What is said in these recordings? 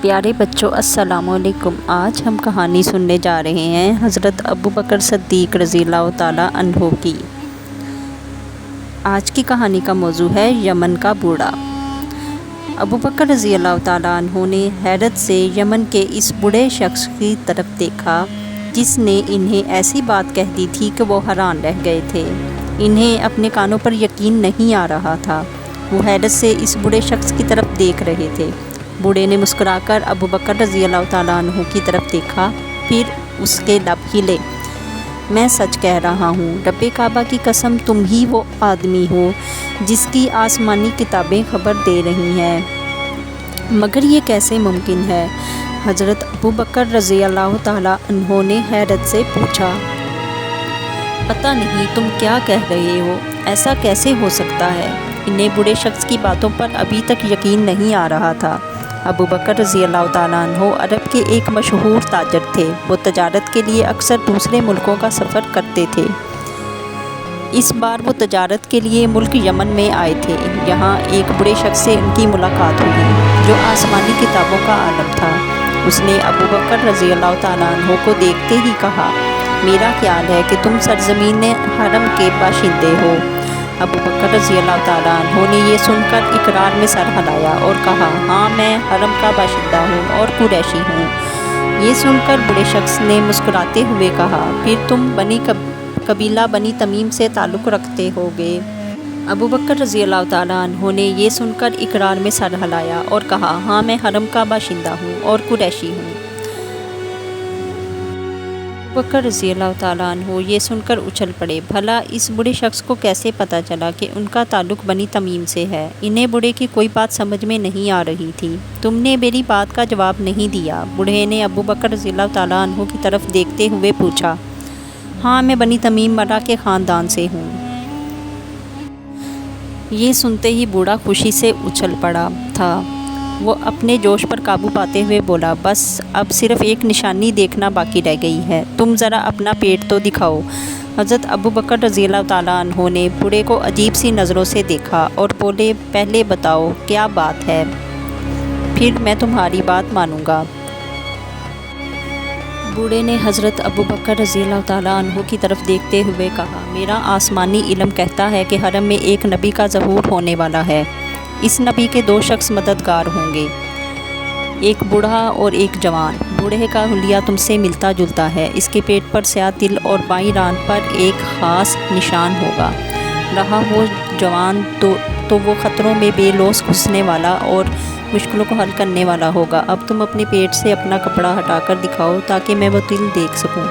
پیارے بچوں السلام علیکم۔ آج ہم کہانی سننے جا رہے ہیں حضرت ابو بکر صدیق رضی اللہ تعالیٰ عنہ کی۔ آج کی کہانی کا موضوع ہے یمن کا بوڑھا۔ ابو بکر رضی اللہ تعالیٰ عنہ نے حیرت سے یمن کے اس بوڑھے شخص کی طرف دیکھا جس نے انہیں ایسی بات کہہ دی تھی کہ وہ حیران رہ گئے تھے۔ انہیں اپنے کانوں پر یقین نہیں آ رہا تھا۔ وہ حیرت سے اس بوڑھے شخص کی طرف دیکھ رہے تھے۔ بوڑھے نے مسکرا کر ابو بکر رضی اللہ تعالیٰ عنہ کی طرف دیکھا، پھر اس کے لب ہلے۔ میں سچ کہہ رہا ہوں، رب کعبہ کی قسم تم ہی وہ آدمی ہو جس کی آسمانی کتابیں خبر دے رہی ہیں، مگر یہ کیسے ممکن ہے؟ حضرت ابو بکر رضی اللہ تعالیٰ عنہ نے حیرت سے پوچھا، پتہ نہیں تم کیا کہہ رہے ہو، ایسا کیسے ہو سکتا ہے؟ انہیں بوڑھے شخص کی باتوں پر ابھی تک یقین نہیں آ رہا تھا۔ ابو بکر رضی اللہ تعالیٰ عنہ عرب کے ایک مشہور تاجر تھے۔ وہ تجارت کے لیے اکثر دوسرے ملکوں کا سفر کرتے تھے۔ اس بار وہ تجارت کے لیے ملک یمن میں آئے تھے۔ یہاں ایک بڑے شخص سے ان کی ملاقات ہوئی جو آسمانی کتابوں کا عالم تھا۔ اس نے ابو بکر رضی اللہ تعالیٰ عنہ کو دیکھتے ہی کہا، میرا خیال ہے کہ تم سرزمین حرم کے باشندے ہو۔ ابو بکر رضی اللہ تعالیٰ عنہ نے یہ سن کر اقرار میں سر ہلایا اور کہا، ہاں میں حرم کا باشندہ ہوں اور قریشی ہوں۔ یہ سن کر بڑے شخص نے مسکراتے ہوئے کہا، پھر تم قبیلہ بنی تمیم سے تعلق رکھتے ہوگے۔ ابو بکر رضی اللہ تعالیٰ عنہ نے یہ سن کر اقرار میں سر ہلایا اور کہا، ہاں میں حرم کا باشندہ ہوں اور قریشی ہوں۔ ابو بکر رضی اللہ تعالیٰ عنہ یہ سن کر اچھل پڑے، بھلا اس بوڑھے شخص کو کیسے پتہ چلا کہ ان کا تعلق بنی تمیم سے ہے؟ انہیں بوڑھے کی کوئی بات سمجھ میں نہیں آ رہی تھی۔ تم نے میری بات کا جواب نہیں دیا، بوڑھے نے ابو بکر رضی اللہ تعالیٰ عنہ کی طرف دیکھتے ہوئے پوچھا۔ ہاں میں بنی تمیم مرہ کے خاندان سے ہوں۔ یہ سنتے ہی بوڑھا خوشی سے اچھل پڑا تھا۔ وہ اپنے جوش پر قابو پاتے ہوئے بولا، بس اب صرف ایک نشانی دیکھنا باقی رہ گئی ہے، تم ذرا اپنا پیٹ تو دکھاؤ۔ حضرت ابو بکر رضی اللہ تعالیٰ عنہ نے بوڑھے کو عجیب سی نظروں سے دیکھا اور بولے، پہلے بتاؤ کیا بات ہے، پھر میں تمہاری بات مانوں گا۔ بوڑھے نے حضرت ابو بکر رضی اللہ تعالیٰ عنہ کی طرف دیکھتے ہوئے کہا، میرا آسمانی علم کہتا ہے کہ حرم میں ایک نبی کا ظہور ہونے والا ہے۔ اس نبی کے دو شخص مددگار ہوں گے، ایک بوڑھا اور ایک جوان۔ بوڑھے کا حلیہ تم سے ملتا جلتا ہے، اس کے پیٹ پر سیاہ تل اور بائیں ران پر ایک خاص نشان ہوگا۔ رہا وہ جوان تو وہ خطروں میں بے لوث گھسنے والا اور مشکلوں کو حل کرنے والا ہوگا۔ اب تم اپنے پیٹ سے اپنا کپڑا ہٹا کر دکھاؤ تاکہ میں وہ تل دیکھ سکوں۔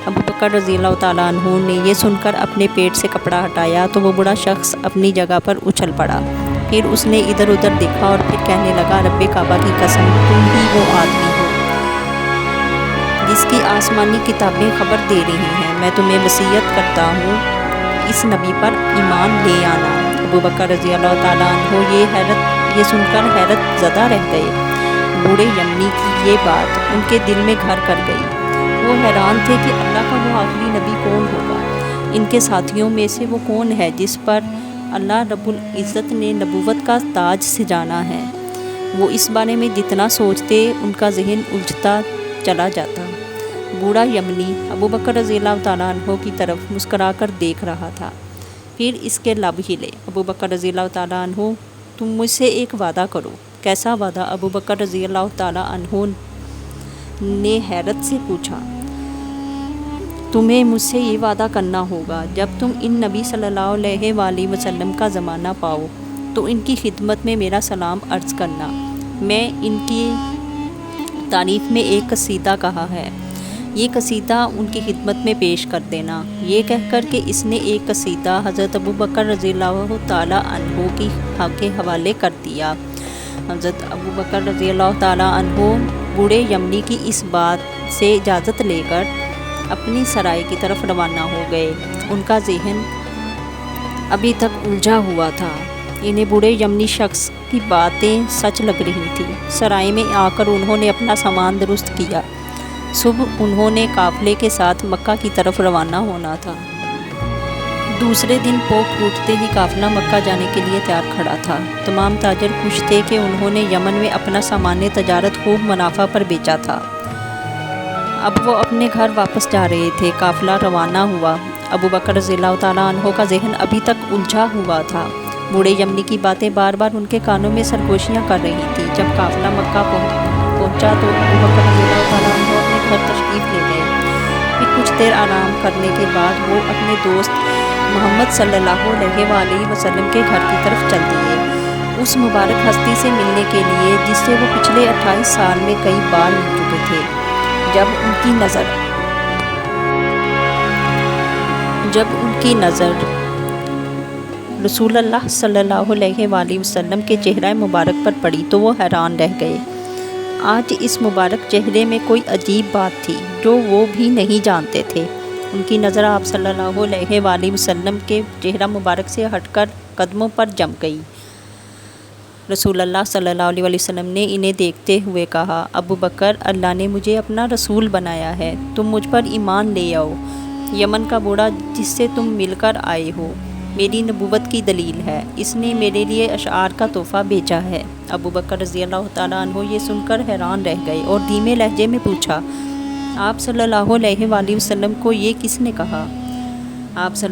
ابو بکر رضی اللہ تعالیٰ عنہ نے یہ سن کر اپنے پیٹ سے کپڑا ہٹایا تو وہ بوڑھا شخص اپنی جگہ پر اچھل پڑا۔ پھر اس نے ادھر ادھر دیکھا اور پھر کہنے لگا، رب کعبہ کی قسم تم ہی وہ آدمی ہو جس کی آسمانی کتابیں خبر دے رہی ہیں۔ میں تمہیں وصیت کرتا ہوں اس نبی پر ایمان لے آنا۔ ابو بکر رضی اللہ تعالیٰ عنہ یہ سن کر حیرت زدہ رہ گئے۔ بوڑھے یمنی کی یہ بات ان کے دل میں گھر کر گئی۔ وہ حیران تھے کہ اللہ کا وہ آخری نبی کون ہوگا، ان کے ساتھیوں میں سے وہ کون ہے جس پر اللہ رب العزت نے نبوت کا تاج سجانا ہے۔ وہ اس بارے میں جتنا سوچتے ان کا ذہن الجھتا چلا جاتا۔ بوڑھا یمنی ابو بکر رضی اللہ تعالیٰ عنہ کی طرف مسکرا کر دیکھ رہا تھا، پھر اس کے لب ہلے۔ ابو بکر رضی اللہ تعالیٰ عنہ، تم مجھ سے ایک وعدہ کرو۔ کیسا وعدہ؟ ابو بکر رضی اللہ تعالیٰ عنہ نے حیرت سے پوچھا۔ تمہیں مجھ سے یہ وعدہ کرنا ہوگا، جب تم ان نبی صلی اللہ علیہ وآلہ وسلم کا زمانہ پاؤ تو ان کی خدمت میں میرا سلام عرض کرنا۔ میں ان کی تعریف میں ایک قصیدہ کہا ہے، یہ قصیدہ ان کی خدمت میں پیش کر دینا۔ یہ کہہ کر کہ اس نے ایک قصیدہ حضرت ابو بکر رضی اللہ تعالیٰ عنہ کے حوالے کر دیا۔ حضرت ابو بکر رضی اللہ تعالیٰ عنہ بوڑھے یمنی کی اس بات سے اجازت لے کر اپنی سرائے کی طرف روانہ ہو گئے۔ ان کا ذہن ابھی تک الجھا ہوا تھا، انہیں بوڑھے یمنی شخص کی باتیں سچ لگ رہی تھیں۔ سرائے میں آ کر انہوں نے اپنا سامان درست کیا۔ صبح انہوں نے قافلے کے ساتھ مکہ کی طرف روانہ ہونا تھا۔ دوسرے دن پوک ٹوٹتے ہی قافلہ مکہ جانے کے لیے تیار کھڑا تھا۔ تمام تاجر خوش تھے کہ انہوں نے یمن میں اپنا سامان تجارت خوب منافع پر بیچا تھا۔ اب وہ اپنے گھر واپس جا رہے تھے۔ قافلہ روانہ ہوا۔ ابوبکر رضی اللہ تعالیٰ عنہ کا ذہن ابھی تک الجھا ہوا تھا۔ بوڑھے یمنی کی باتیں بار بار ان کے کانوں میں سرگوشیاں کر رہی تھیں۔ جب قافلہ مکہ پہنچا تو ابوبکر رضی اللہ تعالیٰ عنہ اپنے گھر تشریف لے گئے۔ پھر کچھ دیر آرام کرنے کے بعد وہ اپنے دوست محمد صلی اللہ علیہ وآلہ وسلم کے گھر کی طرف چل دیے، اس مبارک ہستی سے ملنے کے لیے جس سے وہ پچھلے 28 سال میں کئی بار مل چکے تھے۔ جب ان کی نظر رسول اللہ صلی اللہ علیہ وآلہ وسلم کے چہرہ مبارک پر پڑی تو وہ حیران رہ گئے۔ آج اس مبارک چہرے میں کوئی عجیب بات تھی جو وہ بھی نہیں جانتے تھے۔ ان کی نظر آپ صلی اللہ علیہ وآلہ وسلم کے چہرہ مبارک سے ہٹ کر قدموں پر جم گئی۔ رسول اللہ صلی اللہ علیہ وسلم نے انہیں دیکھتے ہوئے کہا، ابوبکر، اللہ نے مجھے اپنا رسول بنایا ہے، تم مجھ پر ایمان لے آؤ۔ یمن کا بوڑھا جس سے تم مل کر آئے ہو میری نبوت کی دلیل ہے، اس نے میرے لیے اشعار کا تحفہ بھیجا ہے۔ ابوبکر رضی اللہ تعالیٰ عنہ یہ سن کر حیران رہ گئے اور دھیمے لہجے میں پوچھا، آپ صلی اللہ علیہ وآلہ وسلم کو یہ کس نے کہا؟ آپ صلی